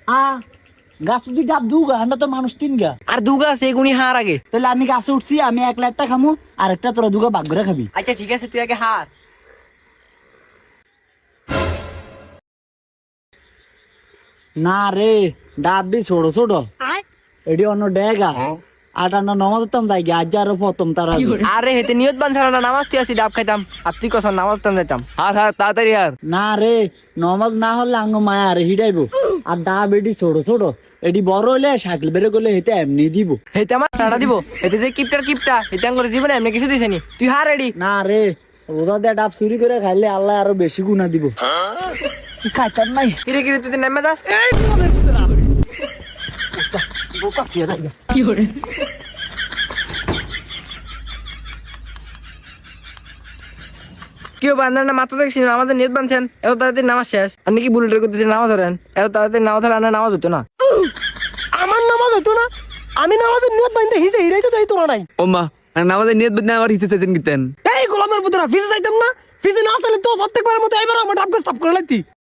আ গাছ যদি ডাব দুগা আমরা তো মানুষ তিন গা। আর দুগা আছে এগুনি হার আগে। তাহলে আমি গাছে উঠছি, আমি 1 লাখটা খামু, আর একটা তোরা দুগা ভাগ করে খাবি। আচ্ছা ঠিক আছে, তুই আগে হার। না রে, ডাব দি ছোট ছোট, এটি অন্য ডেগা। আটান্ন নমাজতাম যাই গে, আজ আরো প্রথম তারা। আরে হেতে নিয়ত বানছাড়া না, নামাজ তুই আসি ডাব খাইতাম, আর তুই কস নামাজ তাম যাইতাম। হার হার তাড়াতাড়ি হার। না রে, নমাজ না হলে আঙ্গ মায়া আরে হিডাইবো। আর ডাব এটি ছোট ছোট, এটি বড় হইলে সাইকেল বের করলে হেতে এমনি দিব। হেতে আমার টাটা দিব, হেতে যে কিপটা হেতে আঙ্গুর জীবনে এমনি কিছু দিছে নি। তুই হার রেডি। না রে, রোজা দিয়ে ডাব চুরি করে খাইলে আল্লাহ আরো বেশি গুণা দিব। খাইতাম নাই। কিরে কিরে তুই নেমে দাস। কেউ বান্ধার না মাথা দেখছি না, আমাদের নেট বানছেন এত তাড়াতাড়ি নামাজ শেষ। আপনি কি বুলেটের করতে নামাজ ধরেন? এত তাড়াতাড়ি নামাজ ধরে আপনার নামাজ হতো না। আমার নামাজ হতো না, আমি নামাজের নিয়ত বাইন্দে হিজে হিরাই তো দেই তোরা নাই। ও মা, আমাদের নিয়ত বদনা আবার হিসে চাইছেন কিতেন। এই গোলামের পুতরা ফিজে যাইতাম না, ফিজে না আসলে তো প্রত্যেকবারের মতো এবার আমার ডাব গাছ সাফ করে লাগতি।